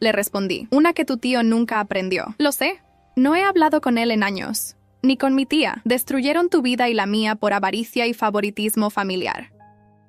le respondí. Una que tu tío nunca aprendió. Lo sé. No he hablado con él en años. Ni con mi tía. Destruyeron tu vida y la mía por avaricia y favoritismo familiar.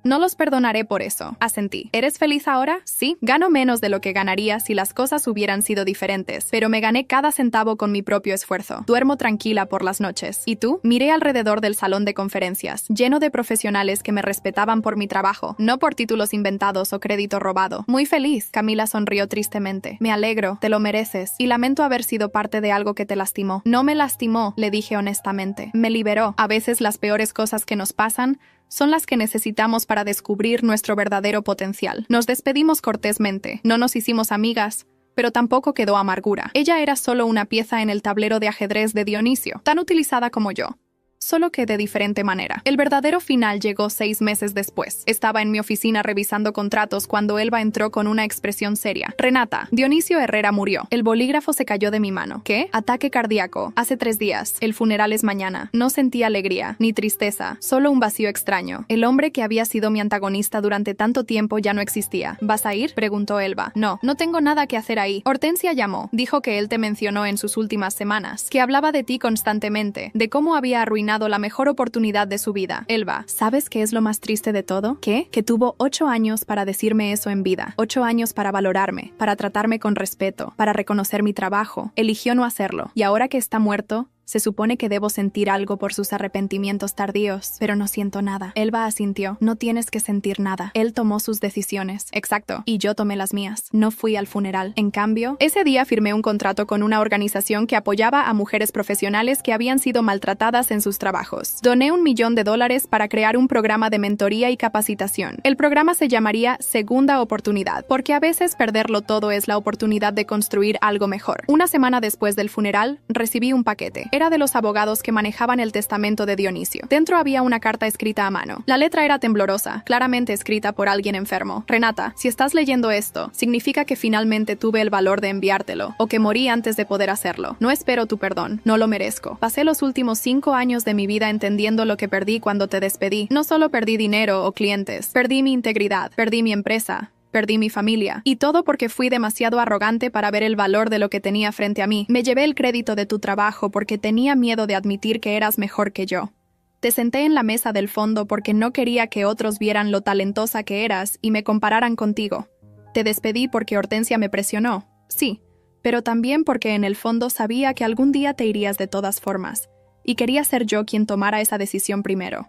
No los perdonaré por eso, asentí. ¿Eres feliz ahora? Sí. Gano menos de lo que ganaría si las cosas hubieran sido diferentes, pero me gané cada centavo con mi propio esfuerzo. Duermo tranquila por las noches. ¿Y tú? Miré alrededor del salón de conferencias, lleno de profesionales que me respetaban por mi trabajo, no por títulos inventados o crédito robado. Muy feliz. Camila sonrió tristemente. Me alegro, te lo mereces, y lamento haber sido parte de algo que te lastimó. No me lastimó, le dije honestamente. Me liberó. A veces las peores cosas que nos pasan son las que necesitamos para descubrir nuestro verdadero potencial. Nos despedimos cortésmente, no nos hicimos amigas, pero tampoco quedó amargura. Ella era solo una pieza en el tablero de ajedrez de Dionisio, tan utilizada como yo. Solo que de diferente manera. El verdadero final llegó 6 meses después. Estaba en mi oficina revisando contratos cuando Elba entró con una expresión seria. Renata, Dionisio Herrera murió. El bolígrafo se cayó de mi mano. ¿Qué? Ataque cardíaco. Hace 3 días. El funeral es mañana. No sentí alegría, ni tristeza, solo un vacío extraño. El hombre que había sido mi antagonista durante tanto tiempo ya no existía. ¿Vas a ir? Preguntó Elba. No, no tengo nada que hacer ahí. Hortensia llamó. Dijo que él te mencionó en sus últimas semanas, que hablaba de ti constantemente, de cómo había arruinado la mejor oportunidad de su vida. Elba, ¿sabes qué es lo más triste de todo? ¿Qué? Que tuvo 8 años para decirme eso en vida. 8 años para valorarme, para tratarme con respeto, para reconocer mi trabajo. Eligió no hacerlo. Y ahora que está muerto, se supone que debo sentir algo por sus arrepentimientos tardíos, pero no siento nada. Elba asintió. No tienes que sentir nada. Él tomó sus decisiones. Exacto. Y yo tomé las mías. No fui al funeral. En cambio, ese día firmé un contrato con una organización que apoyaba a mujeres profesionales que habían sido maltratadas en sus trabajos. Doné $1 millón para crear un programa de mentoría y capacitación. El programa se llamaría Segunda Oportunidad, porque a veces perderlo todo es la oportunidad de construir algo mejor. Una semana después del funeral, recibí un paquete. Era de los abogados que manejaban el testamento de Dionisio. Dentro había una carta escrita a mano. La letra era temblorosa, claramente escrita por alguien enfermo. Renata, si estás leyendo esto, significa que finalmente tuve el valor de enviártelo, o que morí antes de poder hacerlo. No espero tu perdón, no lo merezco. Pasé los últimos 5 años de mi vida entendiendo lo que perdí cuando te despedí. No solo perdí dinero o clientes, perdí mi integridad, perdí mi empresa, perdí mi familia. Y todo porque fui demasiado arrogante para ver el valor de lo que tenía frente a mí. Me llevé el crédito de tu trabajo porque tenía miedo de admitir que eras mejor que yo. Te senté en la mesa del fondo porque no quería que otros vieran lo talentosa que eras y me compararan contigo. Te despedí porque Hortensia me presionó. Sí, pero también porque en el fondo sabía que algún día te irías de todas formas. Y quería ser yo quien tomara esa decisión primero.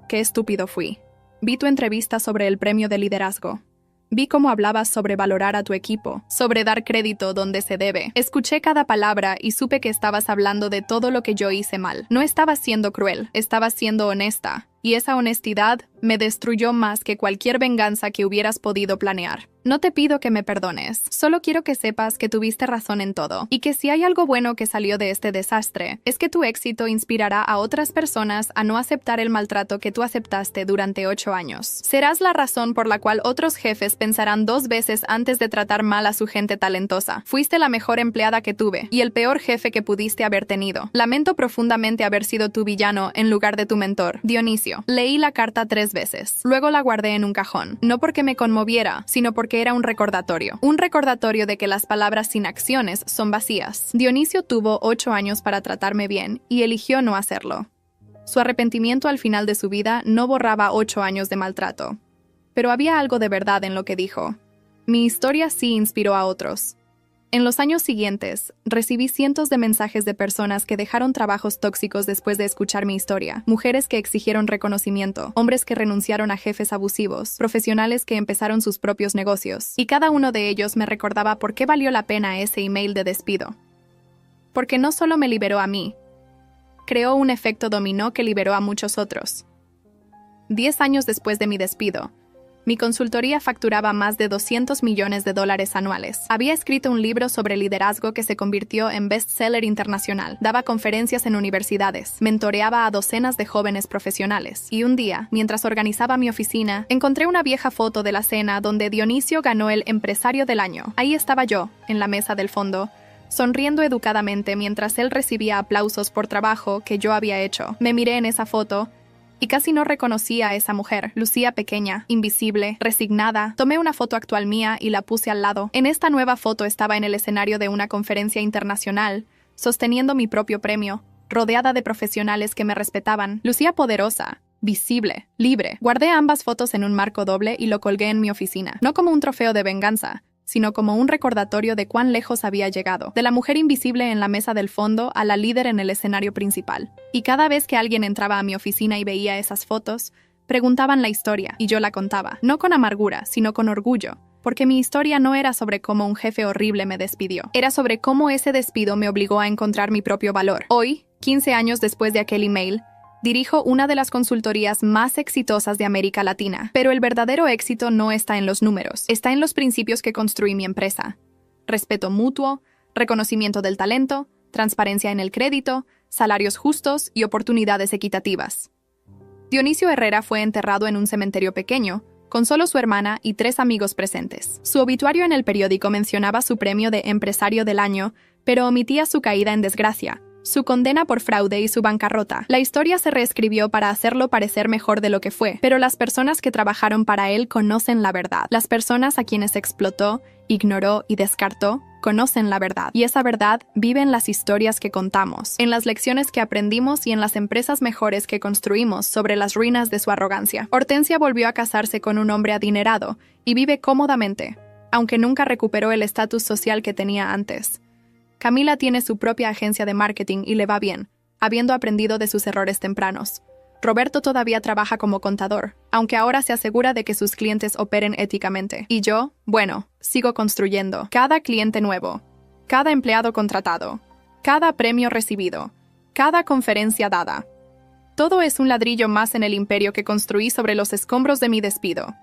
Qué estúpido fui. Vi tu entrevista sobre el premio de liderazgo. Vi cómo hablabas sobre valorar a tu equipo, sobre dar crédito donde se debe. Escuché cada palabra y supe que estabas hablando de todo lo que yo hice mal. No estabas siendo cruel, estabas siendo honesta. Y esa honestidad me destruyó más que cualquier venganza que hubieras podido planear. No te pido que me perdones, solo quiero que sepas que tuviste razón en todo, y que si hay algo bueno que salió de este desastre, es que tu éxito inspirará a otras personas a no aceptar el maltrato que tú aceptaste durante 8 años. Serás la razón por la cual otros jefes pensarán 2 veces antes de tratar mal a su gente talentosa. Fuiste la mejor empleada que tuve, y el peor jefe que pudiste haber tenido. Lamento profundamente haber sido tu villano en lugar de tu mentor, Dionisio. Leí la carta 3 veces. Luego la guardé en un cajón. No porque me conmoviera, sino porque era un recordatorio. Un recordatorio de que las palabras sin acciones son vacías. Dionisio tuvo 8 años para tratarme bien y eligió no hacerlo. Su arrepentimiento al final de su vida no borraba 8 años de maltrato. Pero había algo de verdad en lo que dijo. Mi historia sí inspiró a otros. En los años siguientes, recibí cientos de mensajes de personas que dejaron trabajos tóxicos después de escuchar mi historia, mujeres que exigieron reconocimiento, hombres que renunciaron a jefes abusivos, profesionales que empezaron sus propios negocios, y cada uno de ellos me recordaba por qué valió la pena ese email de despido. Porque no solo me liberó a mí, creó un efecto dominó que liberó a muchos otros. 10 años después de mi despido, mi consultoría facturaba más de $200 millones anuales. Había escrito un libro sobre liderazgo que se convirtió en bestseller internacional. Daba conferencias en universidades. Mentoreaba a docenas de jóvenes profesionales. Y un día, mientras organizaba mi oficina, encontré una vieja foto de la cena donde Dionisio ganó el Empresario del Año. Ahí estaba yo, en la mesa del fondo, sonriendo educadamente mientras él recibía aplausos por trabajo que yo había hecho. Me miré en esa foto Y casi no reconocí a esa mujer. Lucía pequeña, invisible, resignada. Tomé una foto actual mía y la puse al lado. En esta nueva foto estaba en el escenario de una conferencia internacional, sosteniendo mi propio premio, rodeada de profesionales que me respetaban. Lucía poderosa, visible, libre. Guardé ambas fotos en un marco doble y lo colgué en mi oficina. No como un trofeo de venganza, sino como un recordatorio de cuán lejos había llegado, de la mujer invisible en la mesa del fondo a la líder en el escenario principal. Y cada vez que alguien entraba a mi oficina y veía esas fotos, preguntaban la historia, y yo la contaba, no con amargura, sino con orgullo, porque mi historia no era sobre cómo un jefe horrible me despidió, era sobre cómo ese despido me obligó a encontrar mi propio valor. Hoy, 15 años después de aquel email, dirijo una de las consultorías más exitosas de América Latina, pero el verdadero éxito no está en los números, está en los principios que construí mi empresa. Respeto mutuo, reconocimiento del talento, transparencia en el crédito, salarios justos y oportunidades equitativas. Dionisio Herrera fue enterrado en un cementerio pequeño, con solo su hermana y 3 amigos presentes. Su obituario en el periódico mencionaba su premio de Empresario del Año, pero omitía su caída en desgracia, su condena por fraude y su bancarrota. La historia se reescribió para hacerlo parecer mejor de lo que fue, pero las personas que trabajaron para él conocen la verdad. Las personas a quienes explotó, ignoró y descartó, conocen la verdad. Y esa verdad vive en las historias que contamos, en las lecciones que aprendimos y en las empresas mejores que construimos sobre las ruinas de su arrogancia. Hortensia volvió a casarse con un hombre adinerado y vive cómodamente, aunque nunca recuperó el estatus social que tenía antes. Camila tiene su propia agencia de marketing y le va bien, habiendo aprendido de sus errores tempranos. Roberto todavía trabaja como contador, aunque ahora se asegura de que sus clientes operen éticamente. Y yo, bueno, sigo construyendo. Cada cliente nuevo, cada empleado contratado, cada premio recibido, cada conferencia dada. Todo es un ladrillo más en el imperio que construí sobre los escombros de mi despido.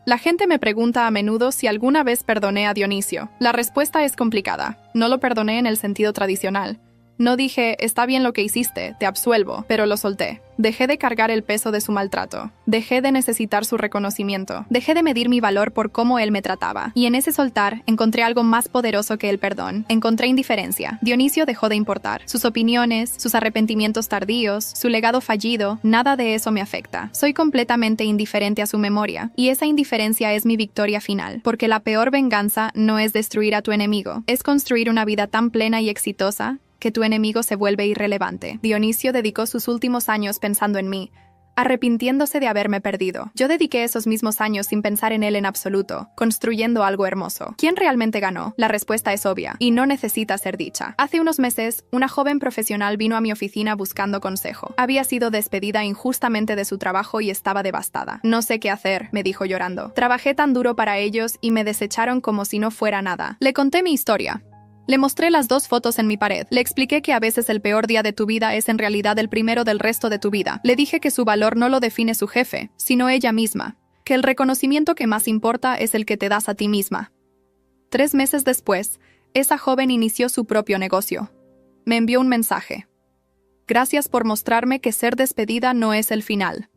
La gente me pregunta a menudo si alguna vez perdoné a Dionisio. La respuesta es complicada. No lo perdoné en el sentido tradicional. No dije, está bien lo que hiciste, te absuelvo, pero lo solté. Dejé de cargar el peso de su maltrato. Dejé de necesitar su reconocimiento. Dejé de medir mi valor por cómo él me trataba. Y en ese soltar, encontré algo más poderoso que el perdón. Encontré indiferencia. Dionisio dejó de importar. Sus opiniones, sus arrepentimientos tardíos, su legado fallido, nada de eso me afecta. Soy completamente indiferente a su memoria. Y esa indiferencia es mi victoria final. Porque la peor venganza no es destruir a tu enemigo. Es construir una vida tan plena y exitosa que tu enemigo se vuelve irrelevante. Dionisio dedicó sus últimos años pensando en mí, arrepintiéndose de haberme perdido. Yo dediqué esos mismos años sin pensar en él en absoluto, construyendo algo hermoso. ¿Quién realmente ganó? La respuesta es obvia, y no necesita ser dicha. Hace unos meses, una joven profesional vino a mi oficina buscando consejo. Había sido despedida injustamente de su trabajo y estaba devastada. No sé qué hacer, me dijo llorando. Trabajé tan duro para ellos y me desecharon como si no fuera nada. Le conté mi historia. Le mostré las 2 fotos en mi pared. Le expliqué que a veces el peor día de tu vida es en realidad el primero del resto de tu vida. Le dije que su valor no lo define su jefe, sino ella misma. Que el reconocimiento que más importa es el que te das a ti misma. 3 meses después, esa joven inició su propio negocio. Me envió un mensaje. Gracias por mostrarme que ser despedida no es el final.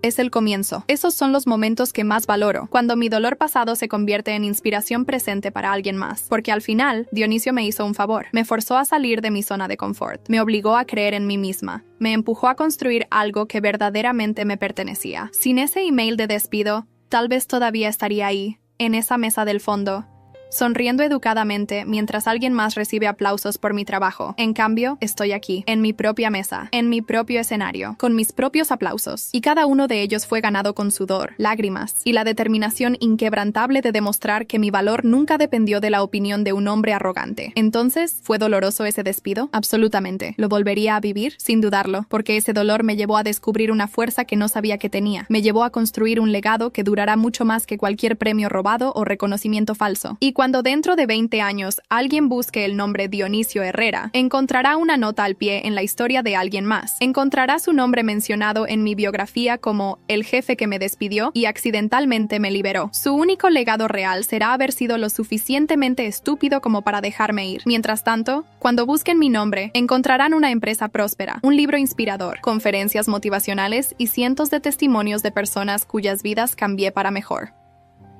Es el comienzo. Esos son los momentos que más valoro, cuando mi dolor pasado se convierte en inspiración presente para alguien más. Porque al final, Dionisio me hizo un favor. Me forzó a salir de mi zona de confort. Me obligó a creer en mí misma. Me empujó a construir algo que verdaderamente me pertenecía. Sin ese email de despido, tal vez todavía estaría ahí, en esa mesa del fondo, sonriendo educadamente mientras alguien más recibe aplausos por mi trabajo. En cambio, estoy aquí, en mi propia mesa, en mi propio escenario, con mis propios aplausos. Y cada uno de ellos fue ganado con sudor, lágrimas y la determinación inquebrantable de demostrar que mi valor nunca dependió de la opinión de un hombre arrogante. Entonces, ¿fue doloroso ese despido? Absolutamente. ¿Lo volvería a vivir? Sin dudarlo, porque ese dolor me llevó a descubrir una fuerza que no sabía que tenía. Me llevó a construir un legado que durará mucho más que cualquier premio robado o reconocimiento falso. Y cuando dentro de 20 años alguien busque el nombre Dionisio Herrera, encontrará una nota al pie en la historia de alguien más. Encontrará su nombre mencionado en mi biografía como el jefe que me despidió y accidentalmente me liberó. Su único legado real será haber sido lo suficientemente estúpido como para dejarme ir. Mientras tanto, cuando busquen mi nombre, encontrarán una empresa próspera, un libro inspirador, conferencias motivacionales y cientos de testimonios de personas cuyas vidas cambié para mejor.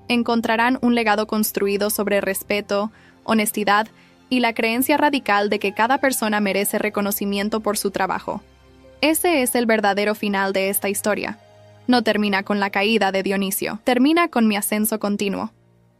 Encontrarán un legado construido sobre respeto, honestidad y la creencia radical de que cada persona merece reconocimiento por su trabajo. Ese es el verdadero final de esta historia. No termina con la caída de Dionisio, termina con mi ascenso continuo.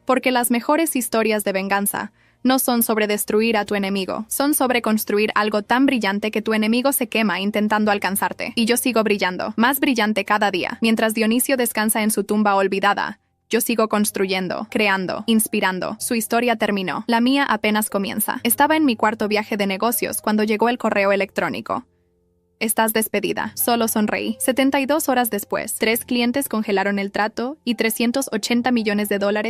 Porque las mejores historias de venganza no son sobre destruir a tu enemigo, son sobre construir algo tan brillante que tu enemigo se quema intentando alcanzarte. Y yo sigo brillando, más brillante cada día. Mientras Dionisio descansa en su tumba olvidada, yo sigo construyendo, creando, inspirando. Su historia terminó. La mía apenas comienza. Estaba en mi cuarto viaje de negocios cuando llegó el correo electrónico. Estás despedida. Solo sonreí. 72 horas después, 3 clientes congelaron el trato y $380 millones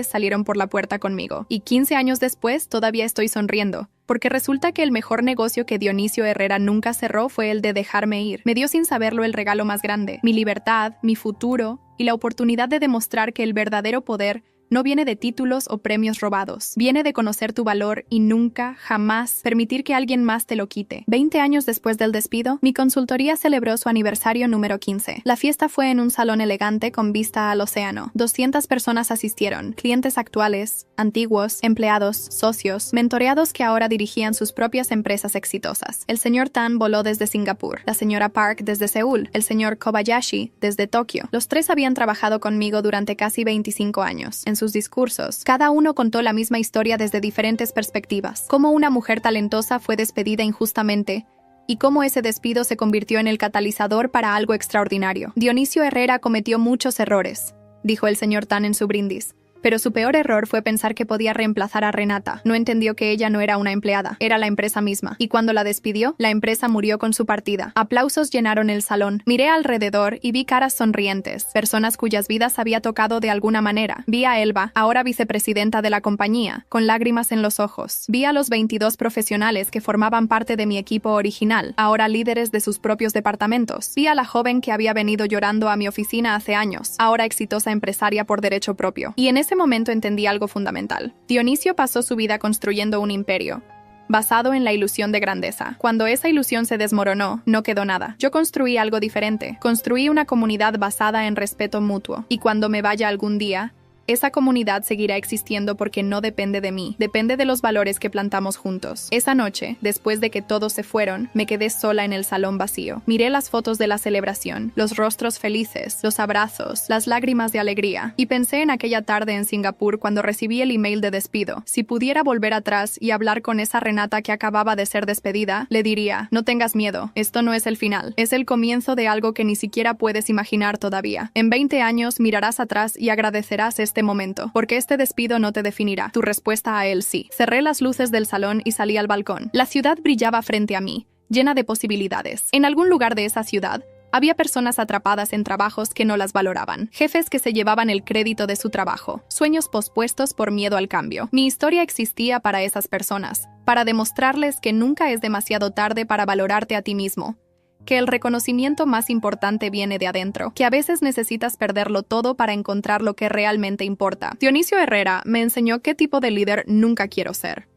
salieron por la puerta conmigo. Y 15 años después, todavía estoy sonriendo. Porque resulta que el mejor negocio que Dionisio Herrera nunca cerró fue el de dejarme ir. Me dio sin saberlo el regalo más grande, mi libertad, mi futuro y la oportunidad de demostrar que el verdadero poder no viene de títulos o premios robados. Viene de conocer tu valor y nunca, jamás, permitir que alguien más te lo quite. 20 años después del despido, mi consultoría celebró su aniversario número 15. La fiesta fue en un salón elegante con vista al océano. 200 personas asistieron, clientes actuales, antiguos, empleados, socios, mentoreados que ahora dirigían sus propias empresas exitosas. El señor Tan voló desde Singapur, la señora Park desde Seúl, el señor Kobayashi desde Tokio. Los tres habían trabajado conmigo durante casi 25 años. En sus discursos, cada uno contó la misma historia desde diferentes perspectivas. Cómo una mujer talentosa fue despedida injustamente y cómo ese despido se convirtió en el catalizador para algo extraordinario. Dionisio Herrera cometió muchos errores, dijo el señor Tan en su brindis. Pero su peor error fue pensar que podía reemplazar a Renata. No entendió que ella no era una empleada, era la empresa misma. Y cuando la despidió, la empresa murió con su partida. Aplausos llenaron el salón. Miré alrededor y vi caras sonrientes, personas cuyas vidas había tocado de alguna manera. Vi a Elba, ahora vicepresidenta de la compañía, con lágrimas en los ojos. Vi a los 22 profesionales que formaban parte de mi equipo original, ahora líderes de sus propios departamentos. Vi a la joven que había venido llorando a mi oficina hace años, ahora exitosa empresaria por derecho propio. Y en ese momento entendí algo fundamental. Dionisio pasó su vida construyendo un imperio, basado en la ilusión de grandeza. Cuando esa ilusión se desmoronó, no quedó nada. Yo construí algo diferente. Construí una comunidad basada en respeto mutuo. Y cuando me vaya algún día, esa comunidad seguirá existiendo porque no depende de mí, depende de los valores que plantamos juntos. Esa noche, después de que todos se fueron, me quedé sola en el salón vacío. Miré las fotos de la celebración, los rostros felices, los abrazos, las lágrimas de alegría, y pensé en aquella tarde en Singapur cuando recibí el email de despido. Si pudiera volver atrás y hablar con esa Renata que acababa de ser despedida, le diría: no tengas miedo, esto no es el final, es el comienzo de algo que ni siquiera puedes imaginar todavía. En 20 años mirarás atrás y agradecerás este momento, porque este despido no te definirá. Tu respuesta a él sí. Cerré las luces del salón y salí al balcón. La ciudad brillaba frente a mí, llena de posibilidades. En algún lugar de esa ciudad, había personas atrapadas en trabajos que no las valoraban, jefes que se llevaban el crédito de su trabajo, sueños pospuestos por miedo al cambio. Mi historia existía para esas personas, para demostrarles que nunca es demasiado tarde para valorarte a ti mismo, que el reconocimiento más importante viene de adentro, que a veces necesitas perderlo todo para encontrar lo que realmente importa. Dionisio Herrera me enseñó qué tipo de líder nunca quiero ser.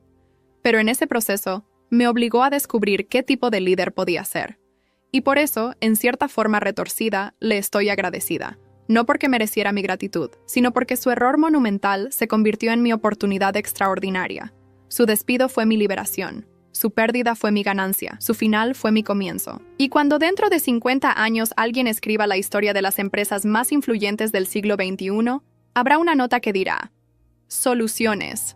Pero en ese proceso, me obligó a descubrir qué tipo de líder podía ser. Y por eso, en cierta forma retorcida, le estoy agradecida. No porque mereciera mi gratitud, sino porque su error monumental se convirtió en mi oportunidad extraordinaria. Su despido fue mi liberación. Su pérdida fue mi ganancia, su final fue mi comienzo. Y cuando dentro de 50 años alguien escriba la historia de las empresas más influyentes del siglo XXI, habrá una nota que dirá: soluciones.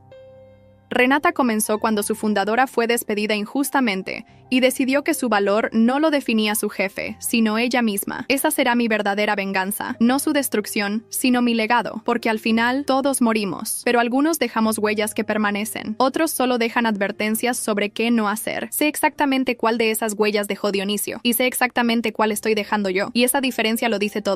Renata comenzó cuando su fundadora fue despedida injustamente y decidió que su valor no lo definía su jefe, sino ella misma. Esa será mi verdadera venganza, no su destrucción, sino mi legado, porque al final todos morimos, pero algunos dejamos huellas que permanecen, otros solo dejan advertencias sobre qué no hacer. Sé exactamente cuál de esas huellas dejó Dionisio, y sé exactamente cuál estoy dejando yo, y esa diferencia lo dice todo.